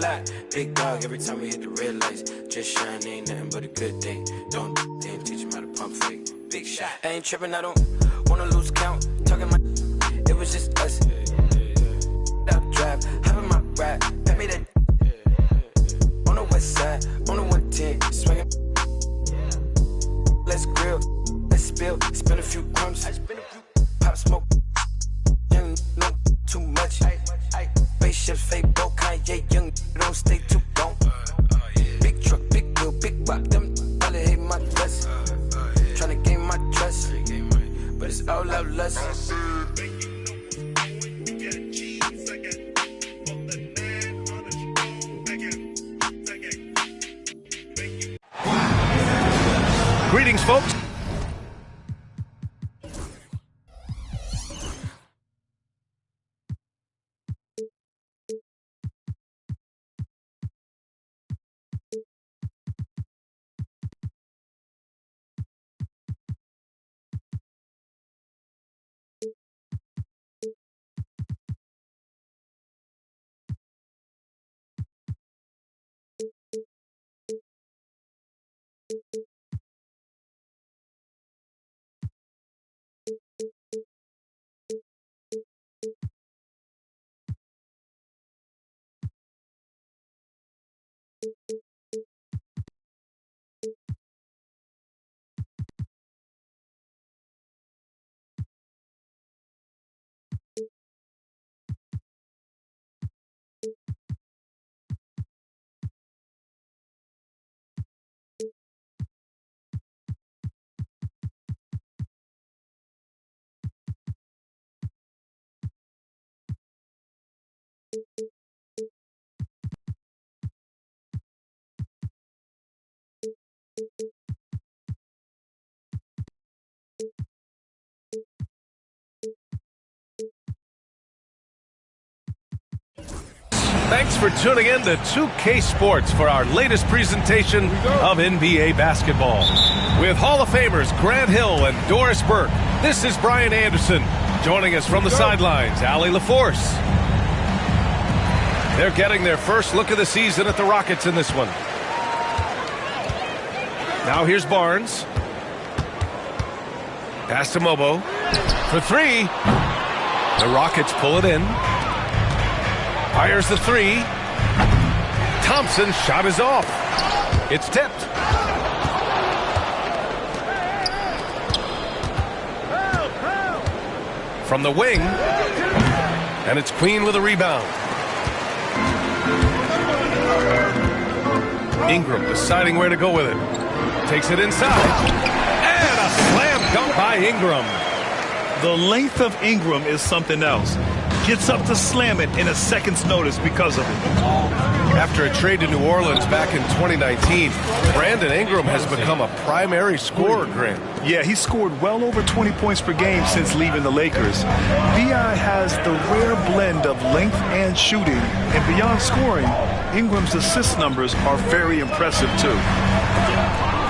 lot. Big dog every time we hit the red lights. Just shine, ain't nothing but a good day. Don't didn't teach him how to pump fake. Big shot. I ain't tripping, I don't wanna lose count. Talking my, it was just us. Up drive, having my ride. Pat me that on the west side, on the 110, swinging. Let's grill, let's spill, spin a few crumbs. Pop smoke, young, no too much. Spaceships, fake broke, Kanye, young, don't stay too long. Big truck, big wheel, big rock, them all hate my guts. Tryna gain my trust, but it's all out lust. Greetings, folks. Thanks for tuning in to 2K Sports for our latest presentation of NBA basketball. With Hall of Famers Grant Hill and Doris Burke, this is Brian Anderson. Joining us from the sidelines, Allie LaForce. They're getting their first look of the season at the Rockets in this one. Now here's Barnes. Pass to Mobo. For three. The Rockets pull it in. Fires the three. Thompson's shot is off. It's tipped. From the wing. And it's Queen with a rebound. Ingram deciding where to go with it. Takes it inside. And a slam dunk by Ingram. The length of Ingram is something else. Gets up to slam it in a second's notice because of it. After a trade to New Orleans back in 2019, Brandon Ingram has become a primary scorer, Grant. Yeah, he scored well over 20 points per game since leaving the Lakers. B.I. has the rare blend of length and shooting, and beyond scoring, Ingram's assist numbers are very impressive, too.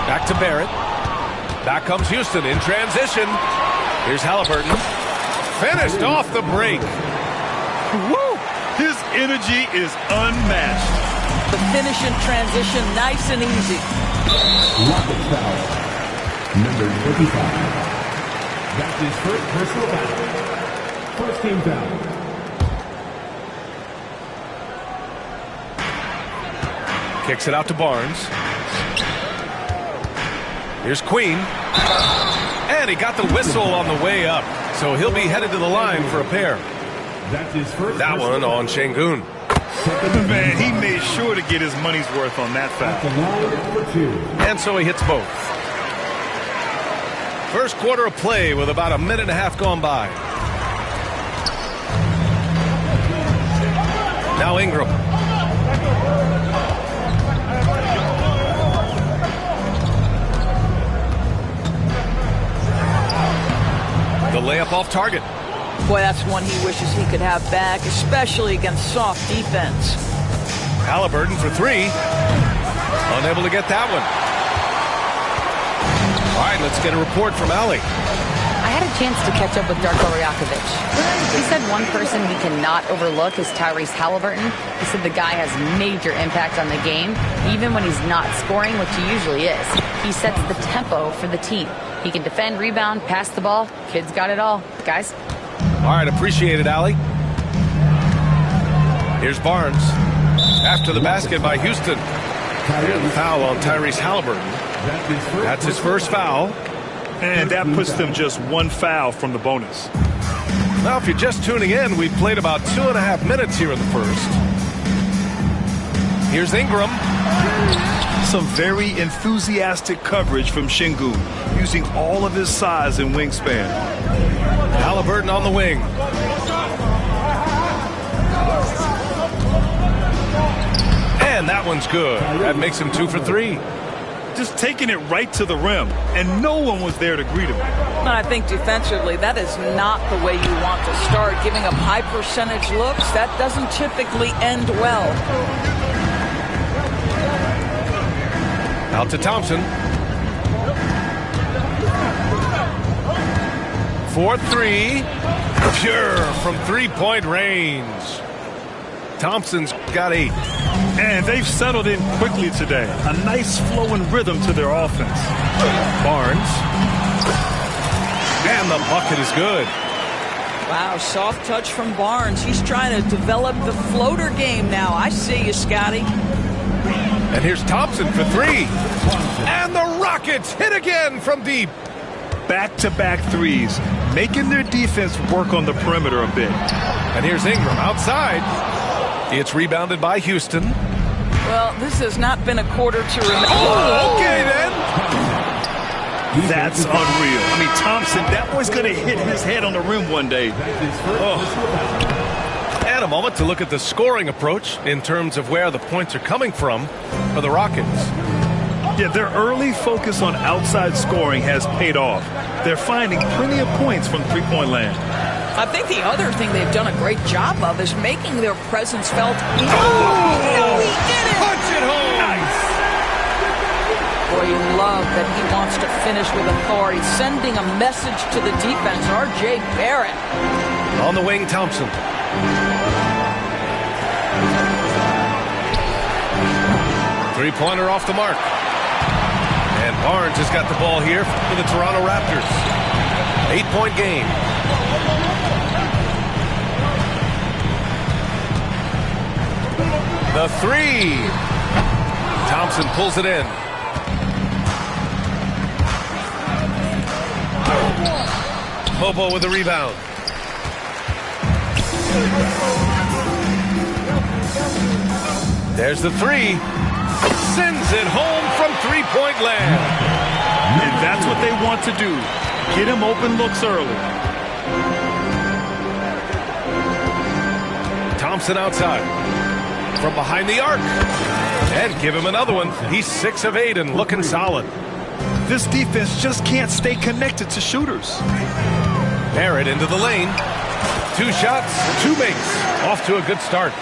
Back to Barrett. Back comes Houston in transition. Here's Halliburton. Finished off the break. Woo! His energy is unmatched. The finish in transition, nice and easy. Rocket foul. Number 25. That's his first personal foul. First team foul. Kicks it out to Barnes. Here's Queen. And he got the whistle on the way up. So he'll be headed to the line for a pair. That's his first. That one on Şengün. Man, he made sure to get his money's worth on that foul. And so he hits both. First quarter of play with about a minute and a half gone by. Now Ingram. The layup off target. Boy, that's one he wishes he could have back, especially against soft defense. Halliburton for three. Unable to get that one. All right, let's get a report from Allie. I had a chance to catch up with Darko Rajakovic. He said one person we cannot overlook is Tyrese Halliburton. He said the guy has major impact on the game, even when he's not scoring, which he usually is. He sets the tempo for the team. He can defend, rebound, pass the ball. Kid's got it all. Guys? All right, appreciate it, Allie. Here's Barnes. After the basket by Houston. And the foul on Tyrese Halliburton. That's his first foul. And that puts them just one foul from the bonus. Now, if you're just tuning in, we've played about 2.5 minutes here in the first. Here's Ingram. Some very enthusiastic coverage from Şengün, using all of his size and wingspan. Halliburton on the wing. And that one's good. That makes him 2 for 3. Just taking it right to the rim, and no one was there to greet him. And I think defensively, that is not the way you want to start. Giving up high percentage looks, that doesn't typically end well. Out to Thompson. 4-3. Pure from three-point range. Thompson's got 8. And they've settled in quickly today. A nice flowing rhythm to their offense. Barnes. And the bucket is good. Wow, soft touch from Barnes. He's trying to develop the floater game now. I see you, Scotty. And here's Thompson for 3. And the Rockets hit again from deep. Back-to-back threes, making their defense work on the perimeter a bit. And here's Ingram outside. It's rebounded by Houston. Well, this has not been a quarter to remember. Oh, okay then. That's unreal. I mean, Thompson, that boy's going to hit his head on the rim one day. And a moment to look at the scoring approach in terms of where the points are coming from for the Rockets. Yeah, their early focus on outside scoring has paid off. They're finding plenty of points from three-point land. I think the other thing they've done a great job of is making their presence felt. Oh, he did it! Punch it home! Nice! Boy, you love that he wants to finish with authority, sending a message to the defense. R.J. Barrett. On the wing, Thompson. Three-pointer off the mark. And Barnes has got the ball here for the Toronto Raptors. 8-point game. The 3. Thompson pulls it in. Bobo with the rebound. There's the 3. Sends it home from three-point land. And that's what they want to do. Get him open looks early. Thompson outside. From behind the arc. And give him another one. He's 6 of 8 and looking solid. This defense just can't stay connected to shooters. Barrett into the lane. 2 shots, 2 makes. Off to a good start.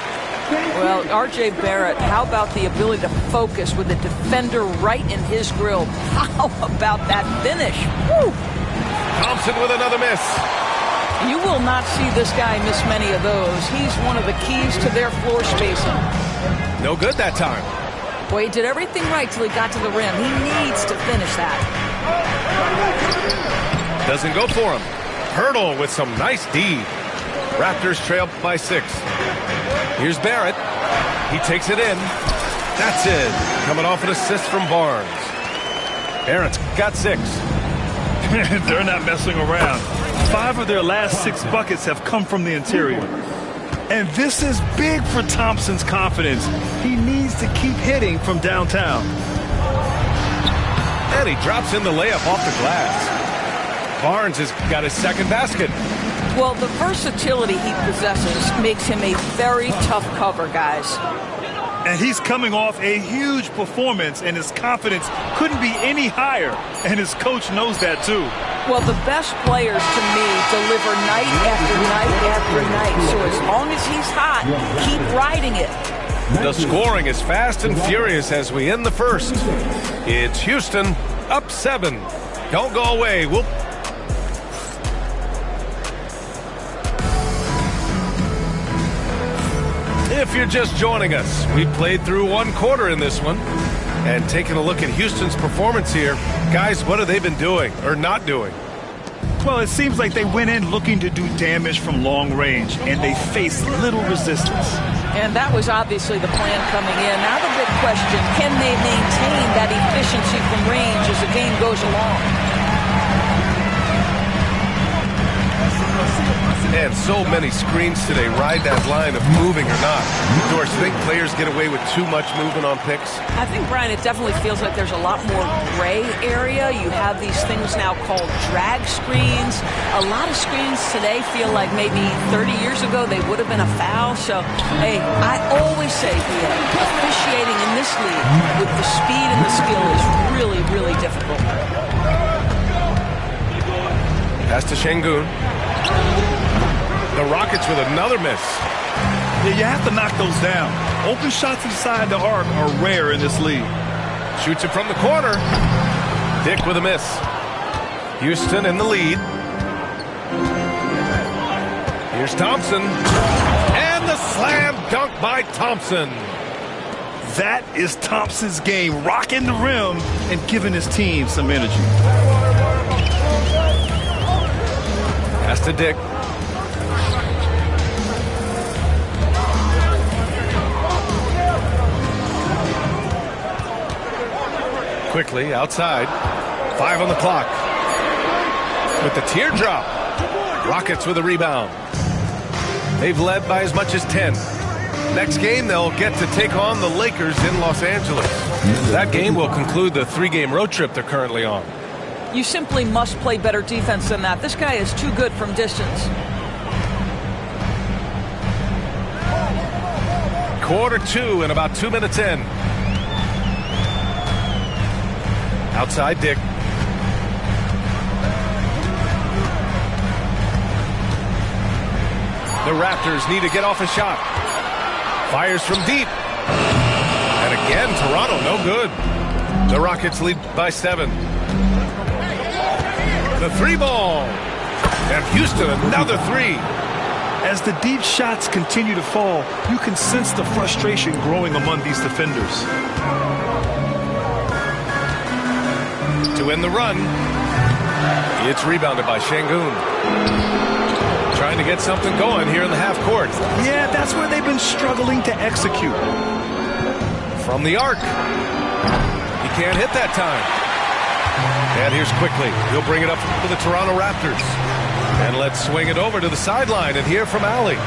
Well, R.J. Barrett, how about the ability to focus with the defender right in his grill? How about that finish? Woo! Thompson with another miss. You will not see this guy miss many of those. He's one of the keys to their floor spacing. No good that time. Boy, he did everything right till he got to the rim. He needs to finish that. Doesn't go for him. Hurdle with some nice D. Raptors trail by 6. Here's Barrett. He takes it in. That's it. Coming off an assist from Barnes. Barrett's got 6. They're not messing around. 5 of their last 6 buckets have come from the interior. And this is big for Thompson's confidence. He needs to keep hitting from downtown. And he drops in the layup off the glass. Barnes has got his second basket. Well, the versatility he possesses makes him a very tough cover, guys. And he's coming off a huge performance, and his confidence couldn't be any higher. And his coach knows that, too. Well, the best players, to me, deliver night after night after night. So as long as he's hot, keep riding it. The scoring is fast and furious as we end the first. It's Houston up 7. Don't go away. If you're just joining us, we played through one quarter in this one. And taking a look at Houston's performance here, guys, what have they been doing or not doing? Well, it seems like they went in looking to do damage from long range, and they faced little resistance. And that was obviously the plan coming in. Now the big question, can they maintain that efficiency from range as the game goes along? And so many screens today ride that line of moving or not. Doris, think players get away with too much movement on picks? I think, Brian, it definitely feels like there's a lot more gray area. You have these things now called drag screens. A lot of screens today feel like maybe 30 years ago they would have been a foul. So, hey, I always say, officiating in this league with the speed and the skill is really, really difficult. Pass to Şengün. The Rockets with another miss. Yeah, you have to knock those down. Open shots inside the arc are rare in this league. Shoots it from the corner. Dick with a miss. Houston in the lead. Here's Thompson. And the slam dunk by Thompson. That is Thompson's game, rocking the rim and giving his team some energy. Pass to Dick. Quickly outside. 5 on the clock. With the teardrop. Rockets with a rebound. They've led by as much as 10. Next game, they'll get to take on the Lakers in Los Angeles. That game will conclude the 3-game road trip they're currently on. You simply must play better defense than that. This guy is too good from distance. Quarter 2 and about 2 minutes in. Outside Dick. The Raptors need to get off a shot. Fires from deep. And again, Toronto, no good. The Rockets lead by 7. The 3-ball. And Houston, another 3. As the deep shots continue to fall, you can sense the frustration growing among these defenders. To end the run, it's rebounded by Şengün. Trying to get something going here in the half court. Yeah, that's where they've been struggling to execute. From the arc. He can't hit that time. And here's Quickly. He'll bring it up for the Toronto Raptors. And let's swing it over to the sideline and hear from Allie.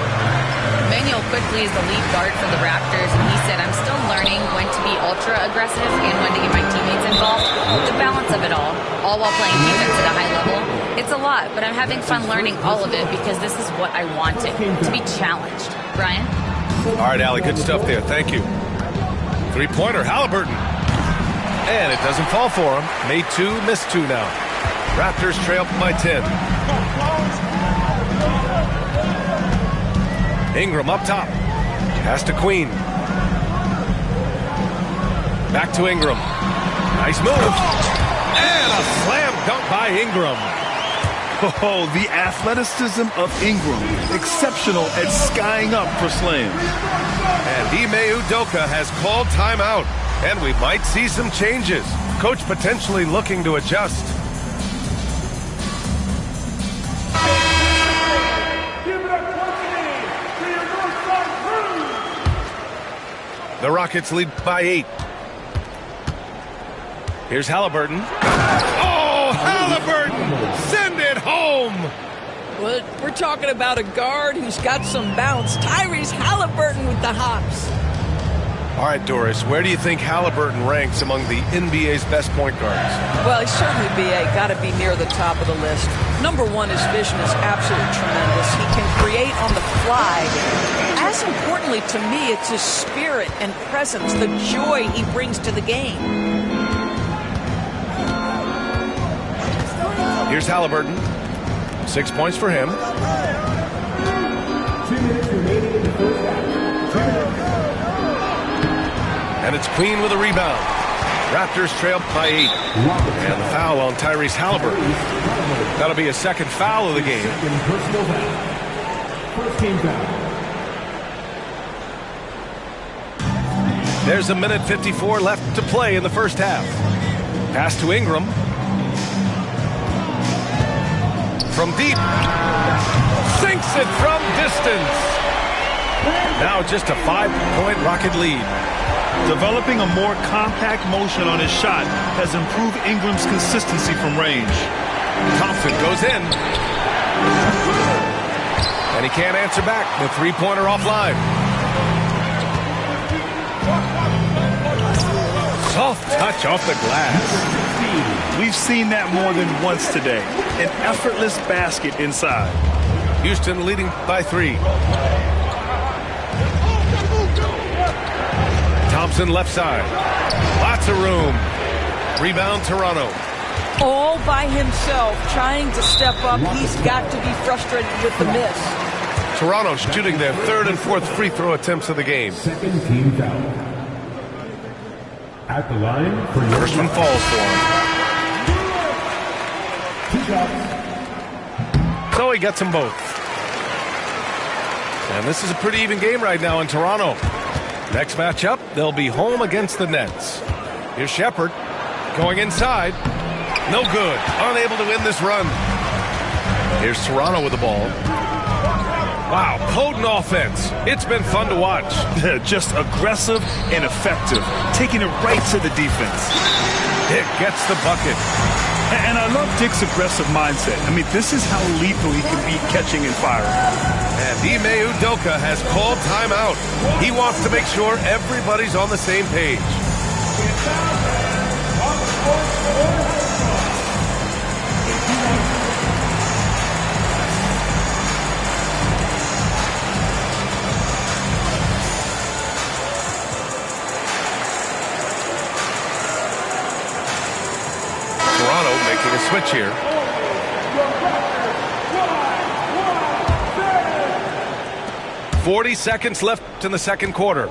Manuel Quickly is the lead guard for the Raptors, and he said, I'm still learning when to be ultra-aggressive and when to get my teammates involved. The balance of it all while playing defense at a high level. It's a lot, but I'm having fun learning all of it because this is what I wanted, to be challenged. Brian? All right, Allie, good stuff there. Thank you. 3-pointer, Halliburton. And it doesn't fall for him. Made 2, missed 2 now. Raptors trail by 10. Ingram up top. Pass to Queen. Back to Ingram. Nice move. And a slam dunk by Ingram. Oh, the athleticism of Ingram. Exceptional at skying up for slams. And Ime Udoka has called timeout. And we might see some changes. Coach potentially looking to adjust. The Rockets lead by 8. Here's Halliburton. Oh, Halliburton! Send it home! Well, we're talking about a guard who's got some bounce. Tyrese Halliburton with the hops. All right, Doris, where do you think Halliburton ranks among the NBA's best point guards? Well, he's certainly got to be near the top of the list. Number 1, his vision is absolutely tremendous. He can create on the fly. As importantly to me, it's his spirit and presence, the joy he brings to the game. Here's Halliburton. 6 points for him. 2 minutes remaining in the first half. And it's Queen with a rebound. Raptors trail by 8. And the foul on Tyrese Halliburton. That'll be a second foul of the game. Second personal foul. First team foul. There's 1:54 left to play in the first half. Pass to Ingram. From deep. Sinks it from distance. Now just a 5-point Rocket lead. Developing a more compact motion on his shot has improved Ingram's consistency from range. Thompson goes in. And he can't answer back. The three-pointer offline. Soft touch off the glass. We've seen that more than once today. An effortless basket inside. Houston leading by 3. Thompson left side. Lots of room. Rebound Toronto. All by himself, trying to step up. He's got to be frustrated with the miss. Toronto shooting their 3rd and 4th free throw attempts of the game. Second team foul. At the line for your First one falls for him. 2 shots. So he gets them both. And this is a pretty even game right now in Toronto. Next matchup, they'll be home against the Nets. Here's Shepard going inside. No good. Unable to win this run. Here's Toronto with the ball. Wow, potent offense. It's been fun to watch. Just aggressive and effective, taking it right to the defense. Dick gets the bucket. And I love Dick's aggressive mindset. I mean, this is how lethal he can be catching and firing. And Ime Udoka has called timeout. He wants to make sure everybody's on the same page. Making a switch here. – 40 seconds left in the second quarter.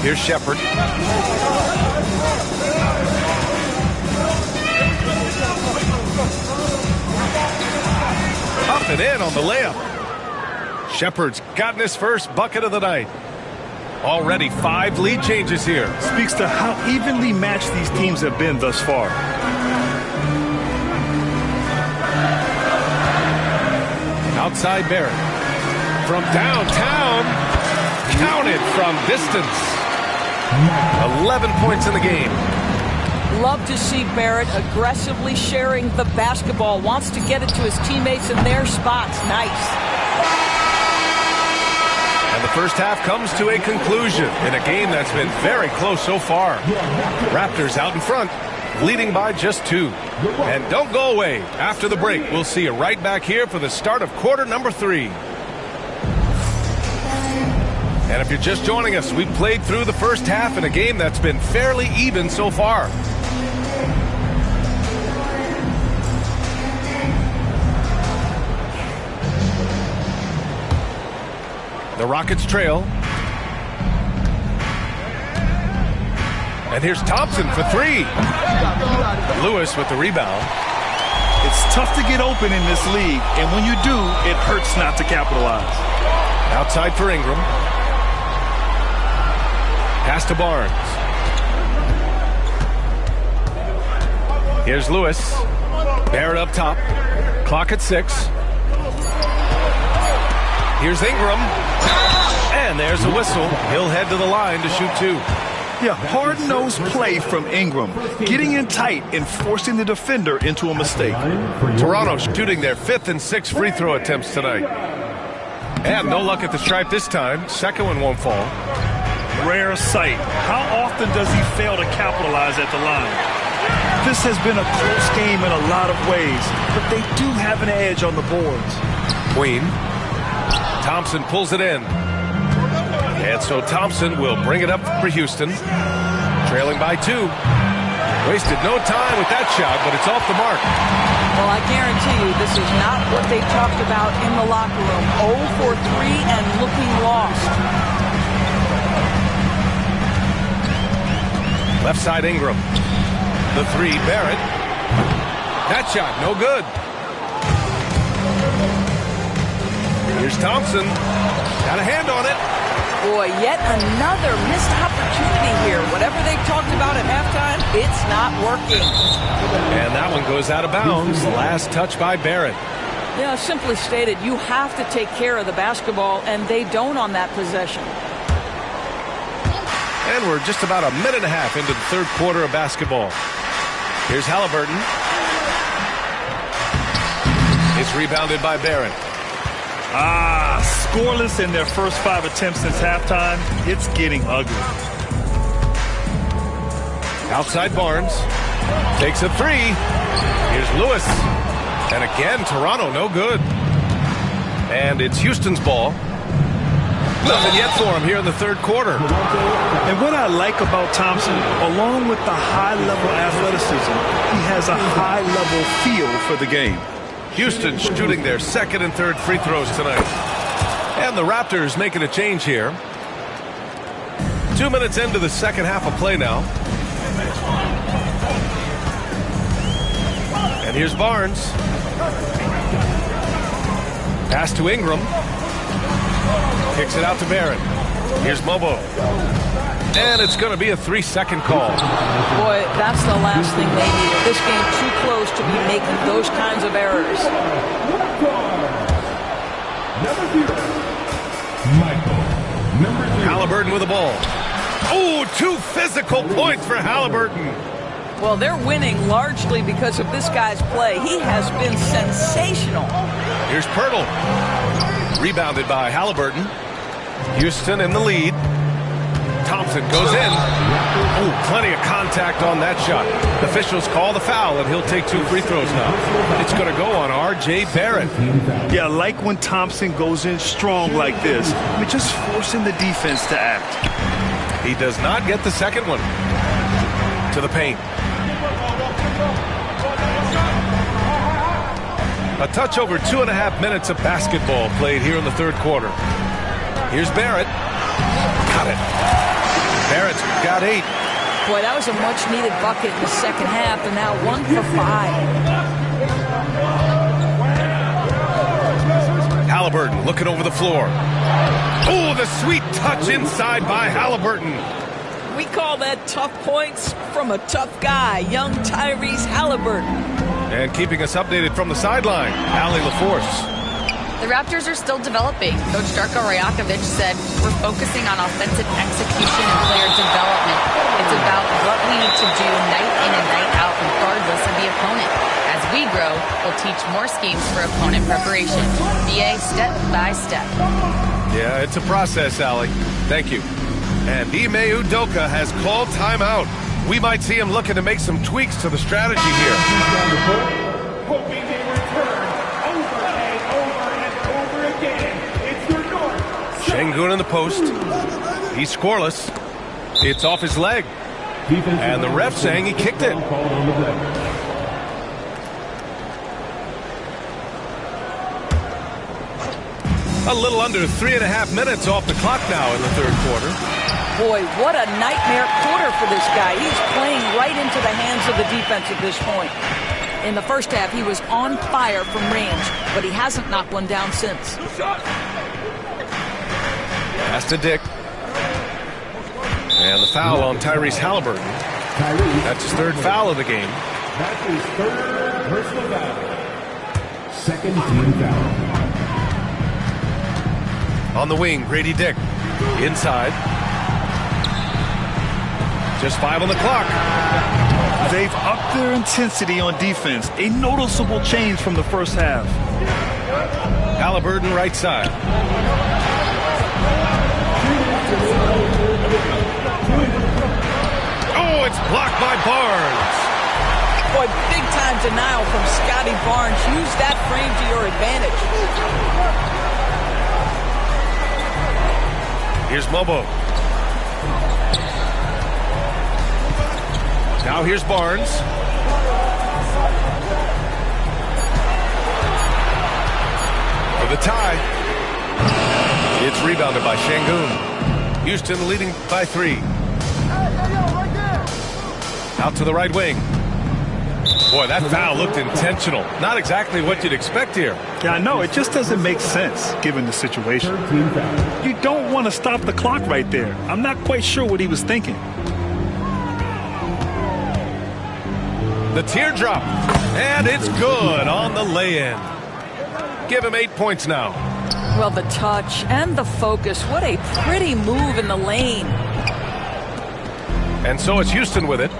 Here's Shepard. Up and in on the layup. Shepard's gotten his first bucket of the night. Already 5 lead changes here. Speaks to how evenly matched these teams have been thus far. Outside Barrett. From downtown. Counted from distance. 11 points in the game. Love to see Barrett aggressively sharing the basketball. Wants to get it to his teammates in their spots. Nice. And the first half comes to a conclusion in a game that's been very close so far. Raptors out in front, leading by just 2. And don't go away. After the break, we'll see you right back here for the start of quarter number 3. And if you're just joining us, we've played through the first half in a game that's been fairly even so far. The Rockets trail. And here's Thompson for 3. Lewis with the rebound. It's tough to get open in this league, and when you do, it hurts not to capitalize. Outside for Ingram. Pass to Barnes. Here's Lewis. Barrett up top. Clock at 6. Here's Ingram. And there's a whistle. He'll head to the line to shoot 2. Yeah, hard-nosed play from Ingram, getting in tight and forcing the defender into a mistake. Toronto shooting their 5th and 6th free throw attempts tonight. And no luck at the stripe this time. Second one won't fall. Rare sight. How often does he fail to capitalize at the line? This has been a close game in a lot of ways, but they do have an edge on the boards. Queen. Thompson pulls it in. And so Thompson will bring it up for Houston. Trailing by 2. Wasted no time with that shot, but it's off the mark. Well, I guarantee you this is not what they talked about in the locker room. 0 for 3 and looking lost. Left side Ingram. The three, Barrett. That shot, no good. Here's Thompson. Got a hand on it. Boy, yet another missed opportunity here. Whatever they talked about at halftime, it's not working. And that one goes out of bounds. Last touch by Barrett. Yeah, simply stated, you have to take care of the basketball, and they don't on that possession. And we're just about a minute and a half into the third quarter of basketball. Here's Halliburton. It's rebounded by Barrett. Scoreless in their first 5 attempts since halftime. It's getting ugly. Outside Barnes. Takes a three. Here's Lewis. And again, Toronto, no good. And it's Houston's ball. Nothing yet for him here in the third quarter. And what I like about Thompson, along with the high-level athleticism, he has a high-level feel for the game. Houston shooting their second and third free throws tonight. And the Raptors making a change here. 2 minutes into the second half of play now. And here's Barnes. Pass to Ingram. Kicks it out to Barrett. Here's Mobo. And it's going to be a 3-second call. Boy, that's the last thing they needed. This game too close to be making those kinds of errors. Halliburton with the ball. Oh, 2 physical points for Halliburton. Well, they're winning largely because of this guy's play. He has been sensational. Here's Pirtle. Rebounded by Halliburton. Houston in the lead. Thompson goes in. Oh, plenty of contact on that shot. Officials call the foul, and he'll take 2 free throws now. It's going to go on R.J. Barrett. Yeah, I like when Thompson goes in strong like this. I mean, just forcing the defense to act. He does not get the second one. To the paint. A touch over 2.5 minutes of basketball played here in the third quarter. Here's Barrett. Got it. Barrett's got 8. Boy, that was a much-needed bucket in the second half, and now 1 for 5. Halliburton looking over the floor. Oh, the sweet touch inside by Halliburton. We call that tough points from a tough guy, young Tyrese Halliburton. And keeping us updated from the sideline, Allie LaForce. The Raptors are still developing. Coach Darko Rajakovic said, we're focusing on offensive execution and player development. It's about what we need to do night in and night out regardless of the opponent. As we grow, we'll teach more schemes for opponent preparation. BA step by step. Yeah, it's a process, Allie. Thank you. And Ime Udoka has called timeout. We might see him looking to make some tweaks to the strategy here. Hoping they return over and over again. It's your North. Şengün in the post. He's scoreless. It's off his leg. And the ref saying he kicked it. A little under 3.5 minutes off the clock now in the third quarter. Boy, what a nightmare quarter for this guy. He's playing right into the hands of the defense at this point. In the first half, he was on fire from range, but he hasn't knocked one down since. Pass to Dick. And the foul on Tyrese Halliburton. That's his 3rd foul of the game. That's his 3rd personal foul. 2nd team foul. On the wing, Grady Dick. Inside. Just 5 on the clock. They've upped their intensity on defense. A noticeable change from the first half. Halliburton right side. Oh, it's blocked by Barnes. Boy, big-time denial from Scotty Barnes. Use that frame to your advantage. Here's Mobo. Now here's Barnes. For the tie. It's rebounded by Şengün. Houston leading by 3. Out to the right wing. Boy, that foul looked intentional. Not exactly what you'd expect here. Yeah, I know. It just doesn't make sense given the situation. You don't want to stop the clock right there. I'm not quite sure what he was thinking. The teardrop. And it's good on the lay-in. Give him 8 points now. Well, the touch and the focus. What a pretty move in the lane. And so it's Houston with it.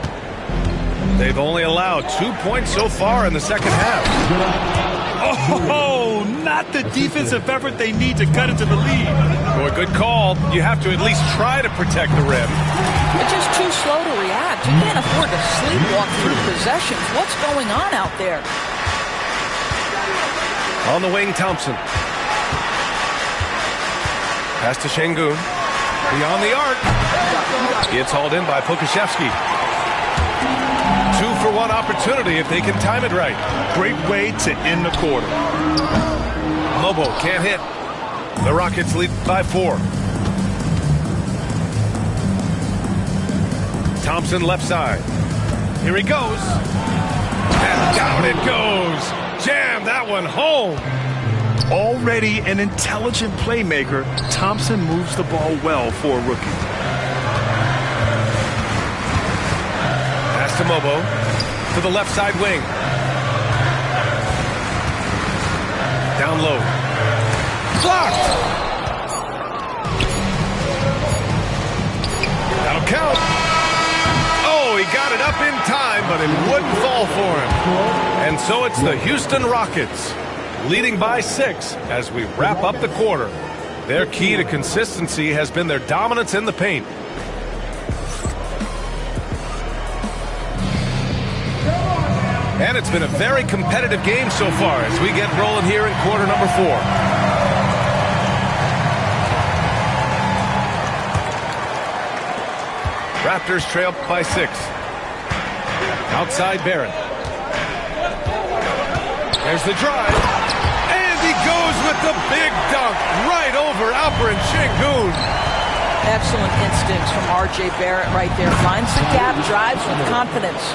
They've only allowed 2 points so far in the second half. Oh, not the defensive effort they need to cut into the lead. Boy, good call. You have to at least try to protect the rim. You're just too slow to react. You can't afford to sleepwalk through possessions. What's going on out there? On the wing, Thompson. Pass to Şengün. Beyond the arc. It's hauled in by Pokuševski. 2-for-1 opportunity if they can time it right. Great way to end the quarter. Mobo can't hit. The Rockets lead by 4. Thompson left side. Here he goes. And down it goes. Jam that one home. Already an intelligent playmaker, Thompson moves the ball well for a rookie. Pass to Mobo. To the left side wing. Down low. Blocked! That'll count. Oh, he got it up in time, but it wouldn't fall for him. And so it's the Houston Rockets, leading by 6 as we wrap up the quarter. Their key to consistency has been their dominance in the paint. And it's been a very competitive game so far as we get rolling here in quarter number 4. Raptors trail by 6. Outside Barrett. There's the drive. And he goes with the big dunk right over Alperen Şengün. Excellent instincts from R.J. Barrett right there. Finds the gap, drives with confidence.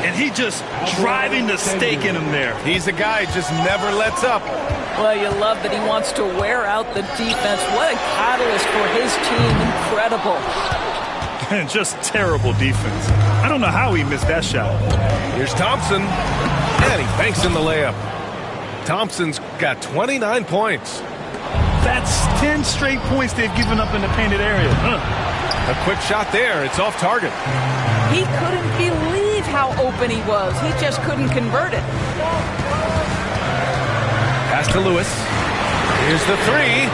And he just driving the stake in him there. He's a guy who just never lets up. Well, you love that he wants to wear out the defense. What a catalyst for his team. Incredible. And just terrible defense. I don't know how he missed that shot. Here's Thompson. And he banks in the layup. Thompson's got 29 points. That's 10 straight points they've given up in the painted area. A quick shot there. It's off target. He couldn't believe how open he was. He just couldn't convert it. Pass to Lewis. Here's the 3.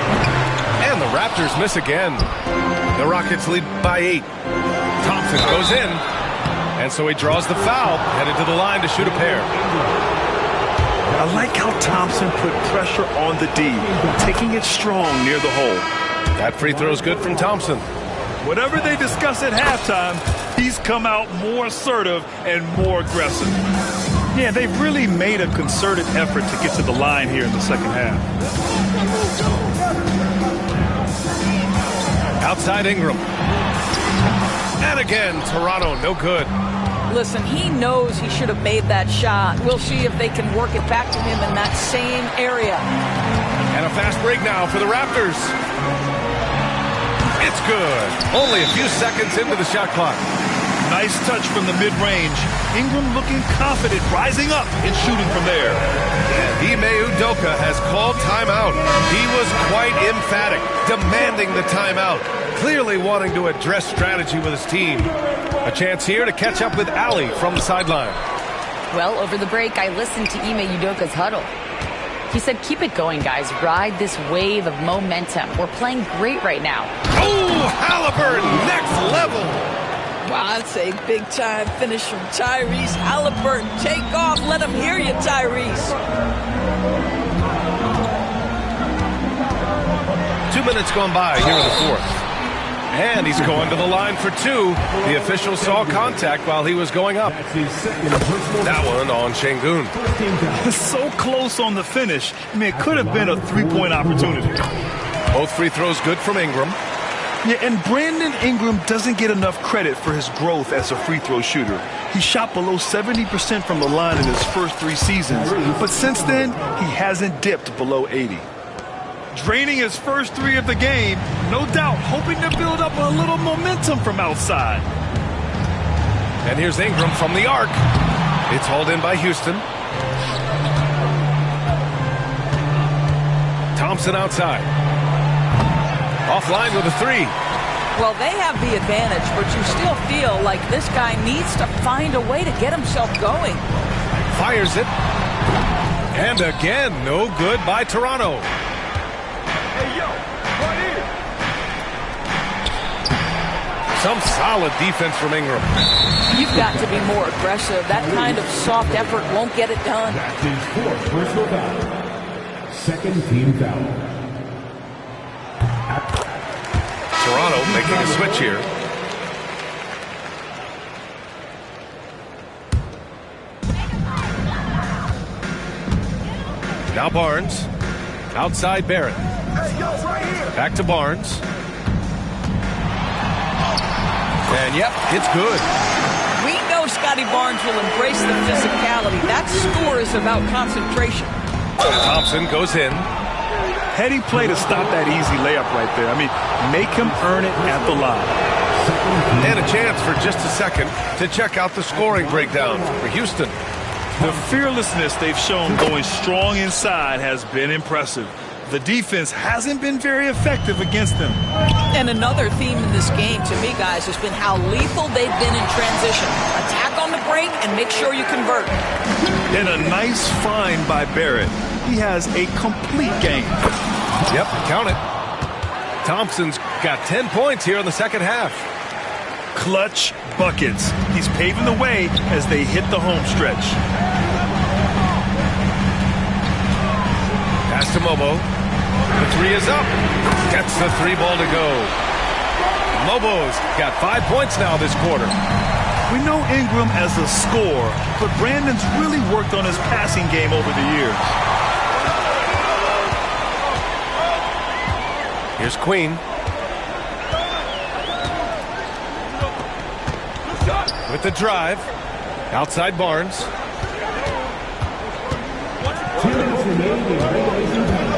And the Raptors miss again. The Rockets lead by 8. Thompson goes in. And so he draws the foul. Headed to the line to shoot a pair. I like how Thompson put pressure on the D, taking it strong near the hole. That free throw's good from Thompson. Whatever they discuss at halftime, he's come out more assertive and more aggressive. Yeah, they've really made a concerted effort to get to the line here in the second half. Outside Ingram. And again, Toronto, no good. Listen, he knows he should have made that shot. We'll see if they can work it back to him in that same area. And a fast break now for the Raptors. It's good. Only a few seconds into the shot clock. Nice touch from the mid-range. Ingram looking confident, rising up and shooting from there. And Ime Udoka has called timeout. He was quite emphatic, demanding the timeout, clearly wanting to address strategy with his team. A chance here to catch up with Ali from the sideline. Well, over the break, I listened to Ime Udoka's huddle. He said, keep it going, guys. Ride this wave of momentum. We're playing great right now. Oh, Halliburton, next level. Wow, that's a big-time finish from Tyrese Halliburton. Take off. Let him hear you, Tyrese. 2 minutes gone by here in the fourth. And he's going to the line for 2. The official saw contact while he was going up. That one on Şengün. So close on the finish. I mean, it could have been a three-point opportunity. Both free throws good from Ingram. Yeah, and Brandon Ingram doesn't get enough credit for his growth as a free throw shooter. He shot below 70% from the line in his first 3 seasons, but since then, he hasn't dipped below 80. Draining his first 3 of the game, no doubt hoping to build up a little momentum from outside. And here's Ingram from the arc. It's hauled in by Houston. Thompson outside. Offline with a 3. Well, they have the advantage, but you still feel like this guy needs to find a way to get himself going. Fires it. And again, no good by Toronto. Hey, yo, right here. Some solid defense from Ingram. You've got to be more aggressive. That kind of soft effort won't get it done. That's his 4th personal foul. Second team foul. Toronto making a switch here. Now Barnes. Outside Barrett. Back to Barnes. And yep, it's good. We know Scotty Barnes will embrace the physicality. That score is about concentration. Thompson goes in. Heady play to stop that easy layup right there. I mean, make him earn it at the line. And a chance for just a second to check out the scoring breakdown for Houston. The fearlessness they've shown going strong inside has been impressive. The defense hasn't been very effective against them. And another theme in this game, to me, guys, has been how lethal they've been in transition. Attack on the break and make sure you convert. And a nice find by Barrett. He has a complete game. Yep, count it. Thompson's got 10 points here in the second half. Clutch buckets. He's paving the way as they hit the home stretch. Pass to Mobo. The 3 is up. Gets the 3 ball to go. Mobo's got 5 points now this quarter. We know Ingram as a scorer, but Brandon's really worked on his passing game over the years. Here's Queen. With the drive. Outside Barnes. 2 minutes remaining in regulation time.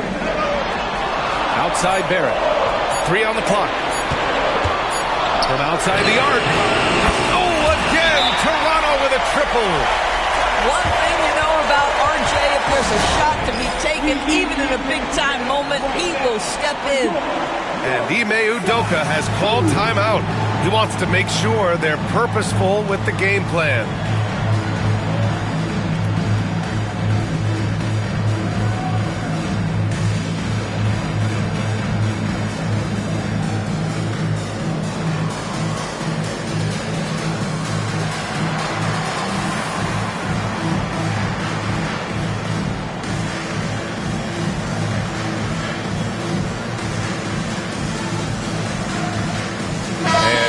Outside Barrett. 3 on the clock. From outside the arc. Oh, again! Toronto with a triple. One thing you know about RJ, if there's a shot to be taken, even in a big-time moment, he will step in. And Ime Udoka has called timeout. He wants to make sure they're purposeful with the game plan.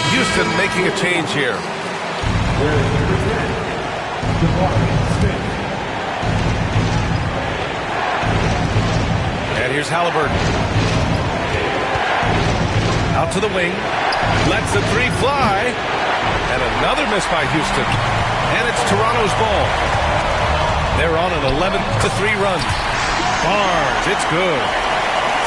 Houston making a change here. And here's Halliburton. Out to the wing. Lets the 3 fly. And another miss by Houston. And it's Toronto's ball. They're on an 11-3 run. Barnes, it's good.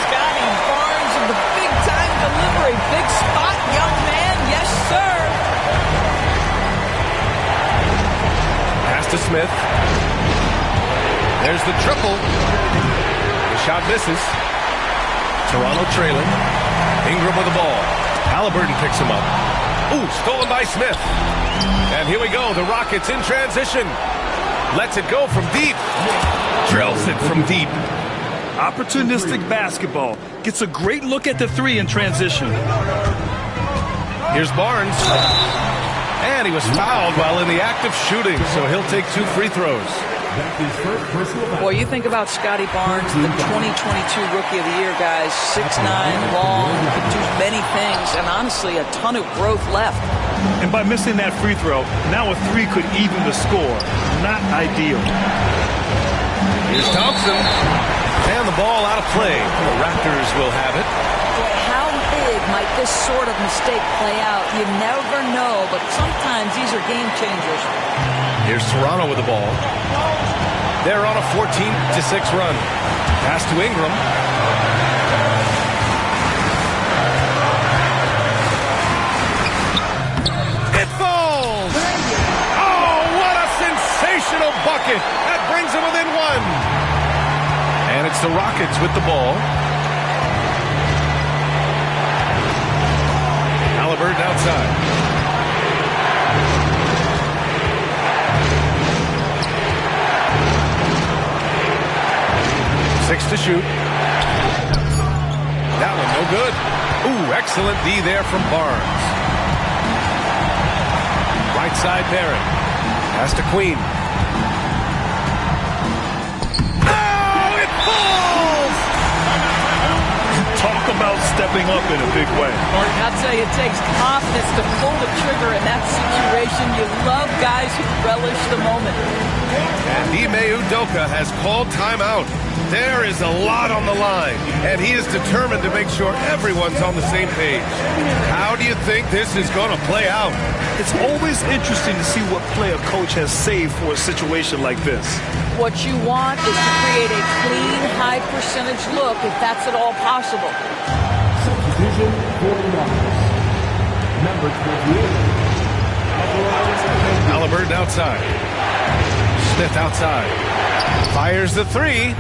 Scotty Barnes with the big-time delivery. Big spot, young man. Yes, sir. Pass to Smith. There's the triple. The shot misses. Toronto trailing. Ingram with the ball. Halliburton picks him up. Ooh, stolen by Smith. And here we go. The Rockets in transition. Lets it go from deep. Drills it from deep. Opportunistic basketball. Gets a great look at the 3 in transition. Here's Barnes. And he was fouled while in the act of shooting, so he'll take 2 free throws. Boy, you think about Scotty Barnes, the 2022 Rookie of the Year, guys. 6'9", long, can do many things, and honestly, a ton of growth left. And by missing that free throw, now a 3 could even the score. Not ideal. Here's Thompson. And the ball out of play. The Raptors will have it. Boy, how big might this sort of mistake play out? You never know, but sometimes these are game changers. Here's Toronto with the ball. They're on a 14-6 run. Pass to Ingram. It falls! Oh, what a sensational bucket! That brings them within one. And it's the Rockets with the ball. Halliburton outside. 6 to shoot. That one no good. Ooh, excellent D there from Barnes. Right side Barrett. Pass to Queen. Oh, it falls! Talk about stepping up in a big way. Martin, I'll tell you, it takes confidence to pull the trigger in that situation. You love guys who relish the moment. And Ime Udoka has called timeout. There is a lot on the line, and he is determined to make sure everyone's on the same page. How do you think this is going to play out? It's always interesting to see what play a coach has saved for a situation like this. What you want is to create a clean, high-percentage look, if that's at all possible. Substitution for the Rockets. Number 28. Halliburton outside. Smith outside. Fires the three.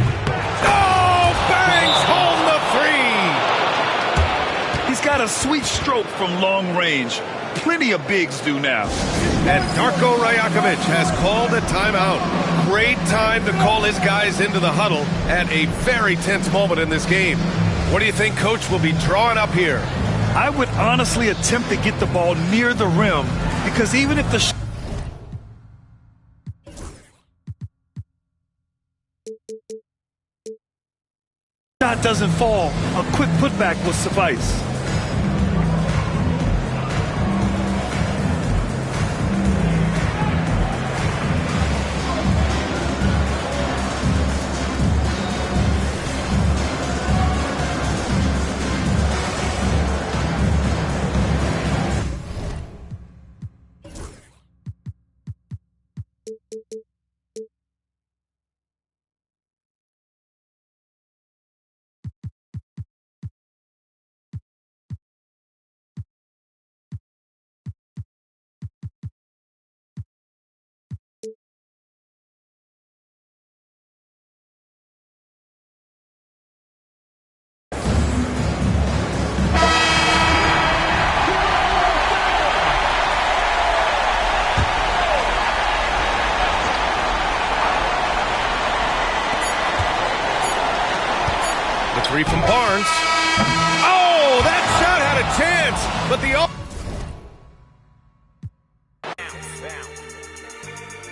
Oh, bangs home the three. He's got a sweet stroke from long range. Plenty of bigs do now. And Darko Rajakovic has called a timeout. Great time to call his guys into the huddle at a very tense moment in this game. What do you think Coach will be drawing up here? I would honestly attempt to get the ball near the rim, because even if the shot doesn't fall, a quick putback will suffice. Three from Barnes. Oh, that shot had a chance, but the